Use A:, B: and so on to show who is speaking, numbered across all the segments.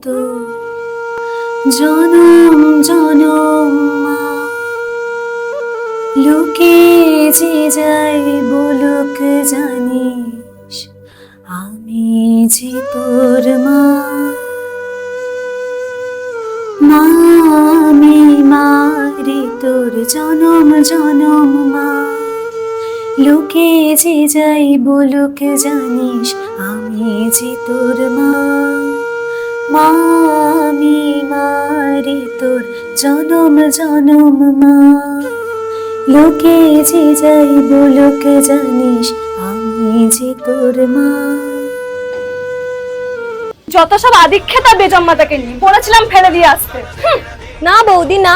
A: তো জনম জনম মা, লোকে যে যাই বলুক জানিস আমি যে তোর মা। মা আমি মা রে তোর জনম জনম মা, লোকে যে যাই বলুক জানিস আমি যে তোর মা। মা আমি মা রে তোর জনম জনম মা, লোকে যে যাই বলুক জানিস আমি যে তোর মা।
B: যত সব আদিক্ষেতা বেজন্মাতাকে নিয়ে বলেছিলাম ফেলে দিয়ে আসতে।
C: না বৌদি না,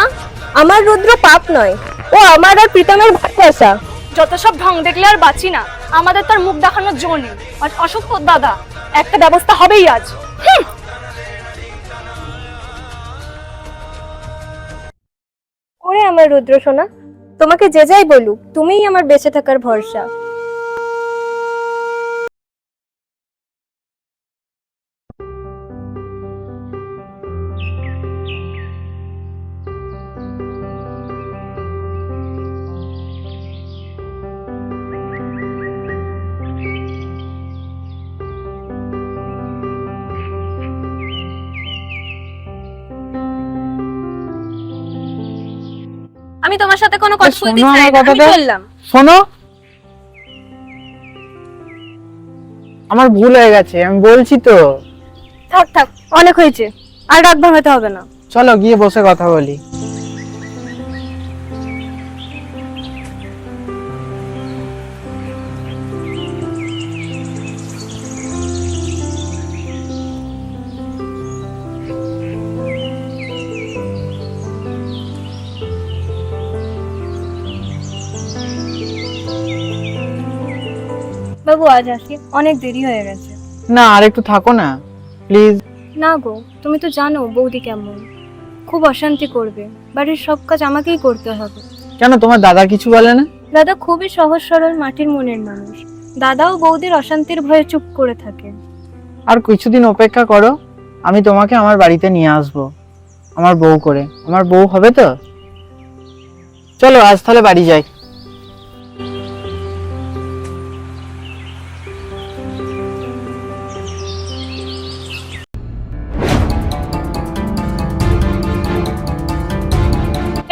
C: আমার রুদ্র পাপ নয়, ও আমার আর প্রীতমের ভালোবাসা।
B: যত সব ঢং দেখলে আর বাঁচি না, আমাদের তার মুখ দেখানোর জো নেই। আর অসুখ তোর দাদা, একটা ব্যবস্থা হবেই আজ।
C: ওরে আমার রুদ্র সোনা, তোমাকে যে যাই বলুক তুমিই আমার বেঁচে থাকার ভরসা। আমি তোমার সাথে কোনো কথা বলতে চাই না, আমি চললাম।
D: শোনো, আমার ভুল হয়ে গেছে, আমি বলছি তো।
C: থাক থাক, অনেক হয়েছে, আর রাগ ভাঙাতে হবে না।
D: চলো গিয়ে বসে কথা বলি।
C: বাবু আজ আসি, অনেক দেরি হয়ে গেছে।
D: না আর একটু থাকো না প্লিজ।
C: না গো, তুমি তো জানো বৌদি কেমন, খুব অশান্তি করবে, বাড়ির সব কাজ আমাকেই করতে হবে।
D: কেন, তোমার দাদা কিছু বলে না?
C: দাদা খুবই সহজ সরল মাটির মনের মানুষ, দাদাও বৌদির অশান্তির ভয়ে চুপ করে থাকে।
D: আর কিছুদিন অপেক্ষা করো, আমি তোমাকে আমার বাড়িতে নিয়ে আসবো, আমার বউ করে। আমার বউ হবে তো? চলো আজ তাহলে বাড়ি যাই।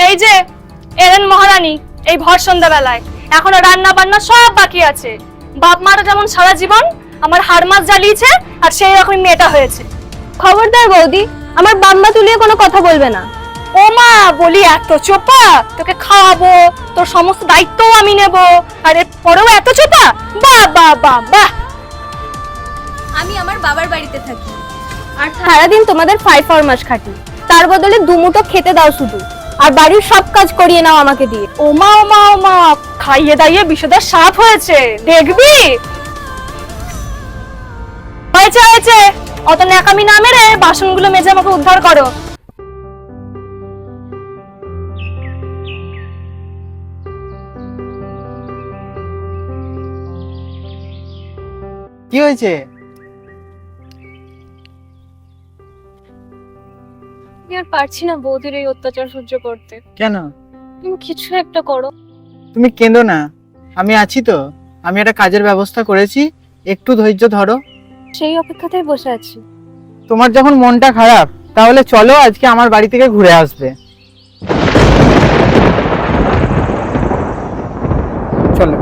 B: এই যে এলেন মহারানী এই ভর সন্ধ্যাবেলায়, এখনো রান্না বান্না সব বাকি আছে। বাপ মারা যেমন সারা জীবন আমার হাড় মাছ জ্বালিয়েছে, আর সেই রকমই মেয়েটা হয়েছে।
C: খবরদার বৌদি, আমার বাম্মা তুলিয়ে কোনো কথা বলবে না।
B: ও মা বলি এত চোপা, তোকে খাওয়াবো, তোর সমস্ত দায়িত্বও আমি নেব, আর এর পরেও এত চোপা? বাহ বাহ বাহ বাহ।
C: আমি আমার বাবার বাড়িতে থাকি, আর সারাদিন তোমাদের ফাই ফরমাস খাটি, তার বদলে দুমুটো খেতে দাও শুধু, আর বাড়ির সব কাজ করিয়ে নাও আমাকে দিয়ে।
B: ওমা ওমা ওমা, খাইয়ে দাইয়ে বিষধর সাপ হয়েছে, দেখবি? হয়েছে হয়েছে, অত ন্যাকামি না মেরে বাসনগুলো মেজে আমাকে উদ্ধার করো।
D: কি হয়েছে?
C: আমি আর পারছি না বৌদির এই অত্যাচার সহ্য করতে।
D: কেন?
C: তুমি কিছু একটা করো।
D: তুমি কেঁদো না, আমি আছি তো। আমি একটা কাজের ব্যবস্থা করেছি, একটু ধৈর্য ধরো।
C: সেই অপেক্ষাতেই বসে আছি।
D: তোমার যখন মনটা খারাপ, তাহলে চলো আজকে আমার বাড়ি থেকে ঘুরে আসবে। চলো।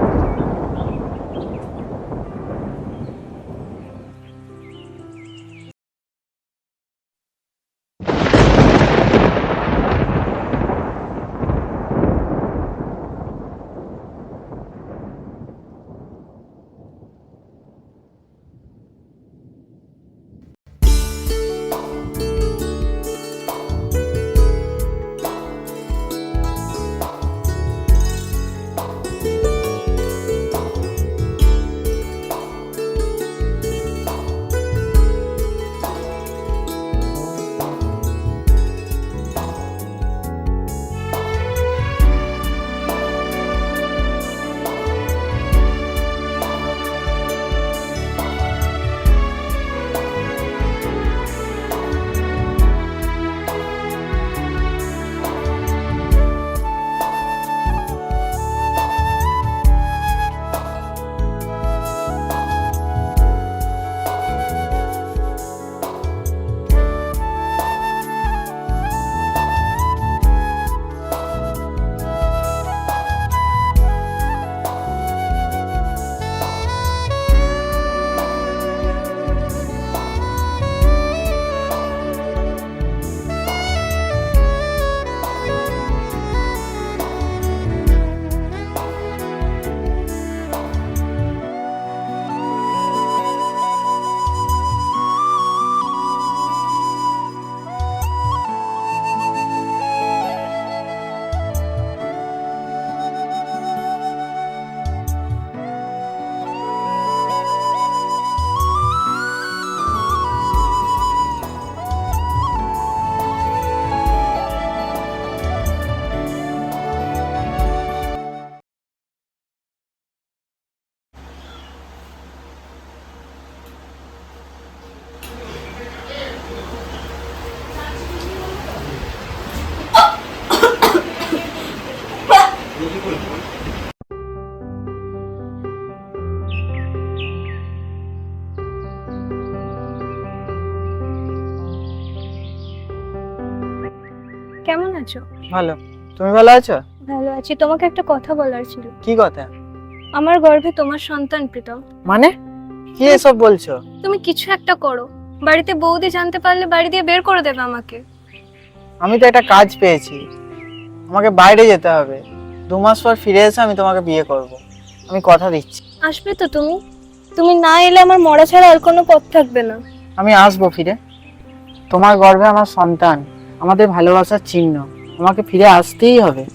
C: আছো?
D: ভালো। তুমি ভালো আছো?
C: ভালো আছি। তোমাকে একটা কথা বলার ছিল।
D: কি কথা?
C: আমার গর্ভে তোমার সন্তান প্রীতম।
D: মানে কি এসব বলছো?
C: তুমি কিছু একটা করো, বাড়িতে বৌদি জানতে পারলে বাড়ি দিয়ে বের করে দেবে আমাকে।
D: আমি তো একটা কাজ পেয়েছি, আমাকে বাইরে যেতে হবে। 2 মাস পর ফিরে এসে আমি তোমাকে বিয়ে করব, আমি কথা দিচ্ছি।
C: আসবে তো তুমি? তুমি না এলে আমার মরা ছাড়া আর কোনো পথ থাকবে না।
D: আমি আসবো ফিরে। তোমার গর্ভে আমার সন্তান, আমাদের ভালোবাসার চিহ্ন, আমাকে ফিরে আসতেই হবে।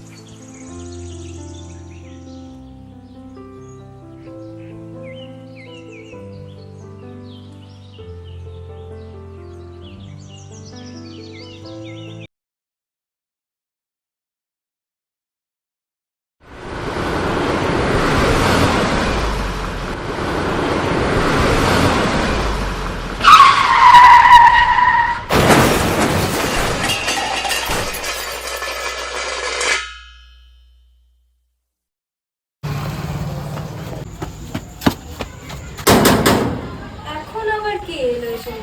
C: এখন আবার কি এলো এসে?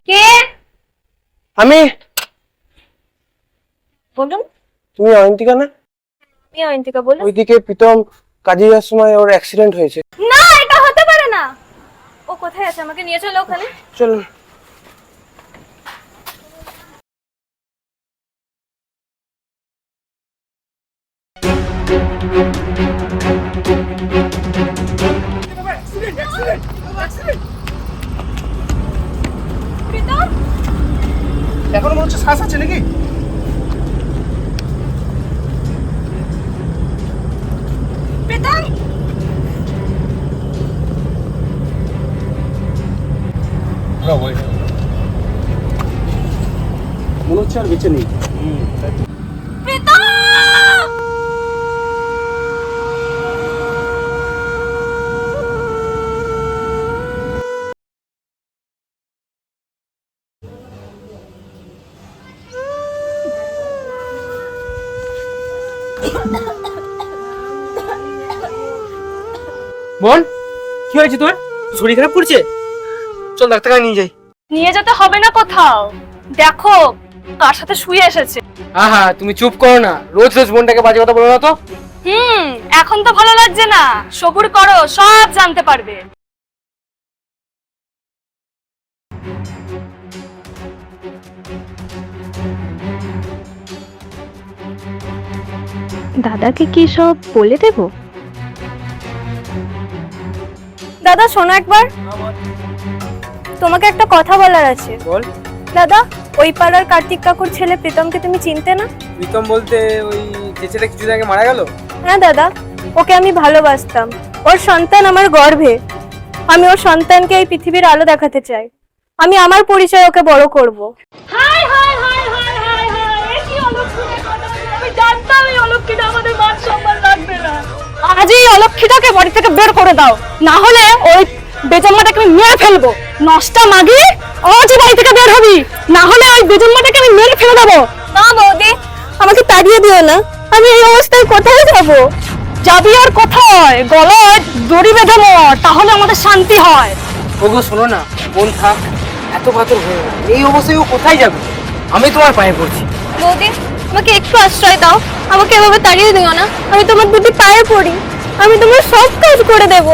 B: কে?
E: আমি।
C: বলুন।
E: তুমি অয়ন্তিকা না?
C: আমি অয়ন্তিকা, বলুন।
E: ওইদিকে প্রীতম কাজে যাওয়ার সময় ওর অ্যাক্সিডেন্ট হয়েছে।
C: না, এটা হতে পারে না। ও কোথায় আছে? আমাকে নিয়ে চলো ওখানে।
E: চলুন।
C: প্রীতম,
E: এখনো মনে হচ্ছে শ্বাস আছে নাকি?
C: প্রীতম।
E: মনে হচ্ছে আর বেঁচে নেই।
C: প্রীতম!
E: বোন, কি হয়েছে তোর? শরীর খারাপ করছে? চল ডাক্তারখানে নিয়ে যাই।
B: নিয়ে যেতে হবে না কোথাও, দেখো কার সাথে শুয়ে এসেছে।
E: আহা, তুমি চুপ করো না, রোজ রোজ বোনটাকে বাজে কথা বলো না তো।
B: এখন তো ভালো লাগছে না, সবুর করো, সব জানতে পারবে।
C: দাদাকে কি সব বলে দেব? দাদা শোনো একবার, তোমাকে একটা কথা বলার আছে।
E: বল।
C: দাদা, ওই পাড়ার কার্তিক কাকুর ছেলে প্রীতমকে তুমি চিনতে না?
E: প্রীতম বলতে ওই যে ছেলে কিছুদিন আগে মারা গেল?
C: হ্যাঁ দাদা, ওকে আমি ভালোবাসতাম। ওর সন্তান আমার গর্ভে। আমি ওর সন্তানকে এই পৃথিবীর আলো দেখাতে চাই। আমি আমার পরিচয় ওকে বড় করব।
B: হাই হাই হাই হাই হাই হাই, এ কি অলক্ষীটার কথা! আমি জানতাম এই অলক্ষীটা আমাদের মান সম্মান রাখবে না। আজই এই অলক্ষীটাকে বাড়ি থেকে বের করে দাও, না হলে ওই বেজন্মাটাকে আমি মেরে ফেলবো। নষ্টা মাগি, আজই বাড়ি থেকে বের হবি, না হলে ওই বেজন্মাটাকে আমি মেরে ফেলে দেবো।
C: না বৌদি, আমাকে তাড়িয়ে দিও না। আমি এই অবস্থায় কোথায় যাব?
B: যাবি আর কোথায়? গলায় দড়ি বেঁধে মর, তাহলে আমাদের শান্তি হয়।
E: ওগো শোনো না, বোন থাক, এত পাথর হয়ে গেল। এই অবস্থায় ও কোথায় যাবে? আমি তোমার পায়ে পড়ছি।
C: বৌদি, আমাকে একটু আশ্রয় দাও। আমাকে এভাবে তাড়িয়ে দিও না। আমি তোমার দুটি পায়ে পড়ি। আমি তোমার সব কাজ করে দেব।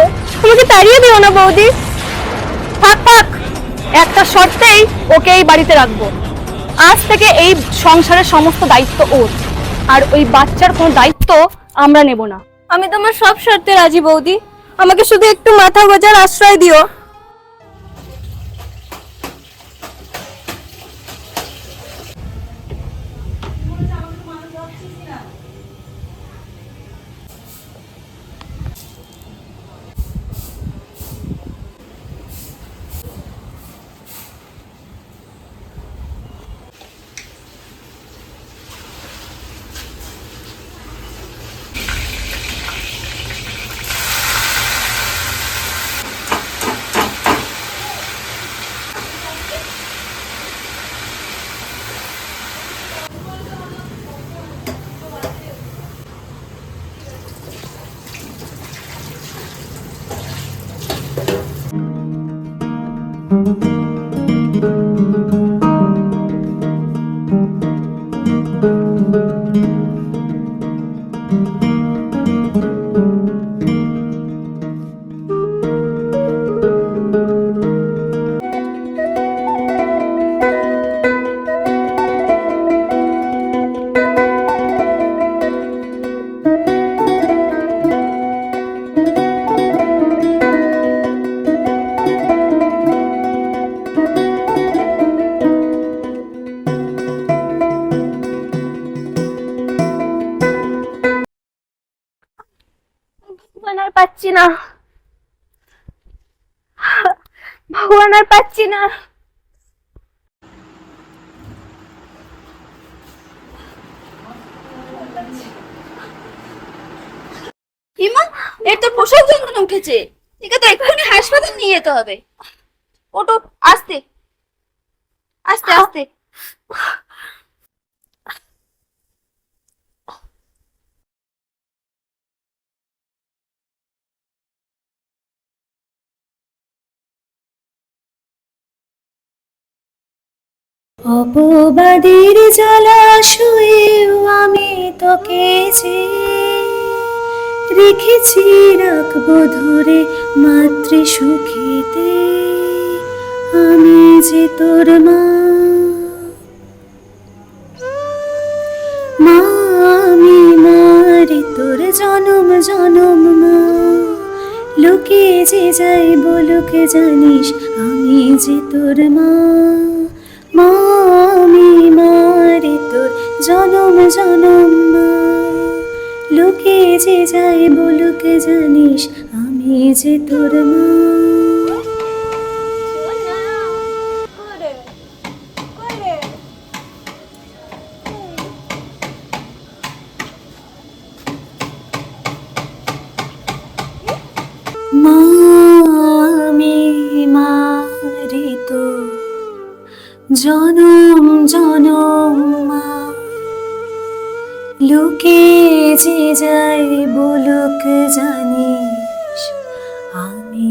C: আমাকে তাড়িয়ে দিও না বৌদি।
B: থাক থাক, একটা শর্তেই ওকে এই বাড়িতে রাখবো। আজ থেকে এই সংসারের সমস্ত দায়িত্ব ওর, আর ওই বাচ্চার কোনো দায়িত্ব আমরা নেব না।
C: আমি তোমার সব শর্তে রাজি বৌদি। আমাকে শুধু একটু মাথা গোজার আশ্রয় দিও। পাচ্ছি না, ভগবান আর পাচ্ছি না।
A: হিমা, এর তো প্রসব যন্ত্রণা উঠেছে, একে তো এক্ষুনি হাসপাতাল নিয়ে যেতে হবে। ওটো, আস্তে আস্তে আস্তে। অপবাদের জলাশয়েও আমি তোকে যে রেখেছি, রাখবো ধরে মাতৃ সুখেতে। আমি যে তোর মা, মা আমি মারি তোর জনম জনম মা। লোকে যে যাই বলুক জানিস আমি যে তোর মা, মা আমি মারি তোর জনম জনম মা। লোকে যে যাই বলুক জানিস আমি যে তোর মা। মা আমি মারি তোর জনম জনম মা। লোকে যে যাই বলুক জানিস আমি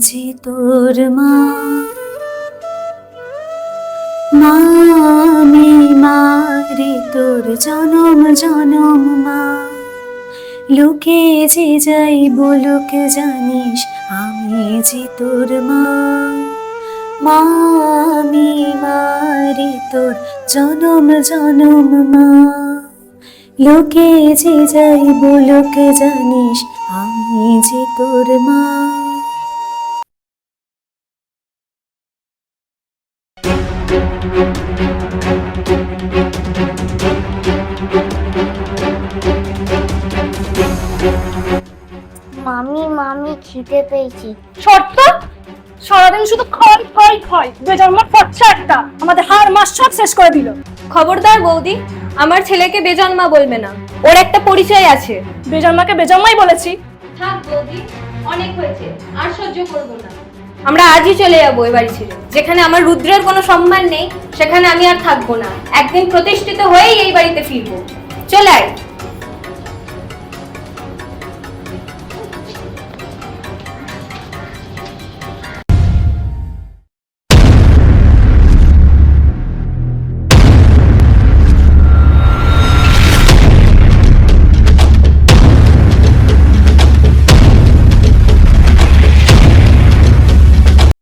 A: যে তোর মা, মা আমি মারি তোর জনম জনম মা। লোকে যে যাই বলুক জানিস আমি যে তোর মা, মা আমি মারি তোর জনম জনম মা। লোকে যে যাই বলুক জানিস আমি যে তোর মা।
C: মামি মামি খিদে পেয়েছি।
B: শর্ত, সারাদিন শুধু খয় খয় খয়, বেজন্মার ফর্সা একটা আমাদের হাড় মাস সব শেষ করে দিল।
C: খবরদার বৌদি, আমার ছেলেকে বেজন্মা বলবে না, ওর একটা পরিচয় আছে।
B: বেজন্মাকে বেজন্মাই বলেছি।
C: থাক বৌদি, অনেক হয়েছে, আর সহ্য করব না। আমরা আজই চলে যাবো এ বাড়ি ছেড়ে। যেখানে আমার রুদ্রের কোনো সম্মান নেই সেখানে আমি আর থাকবো না। একদিন প্রতিষ্ঠিত হয়েই এই বাড়িতে ফিরবো। চলে আয়।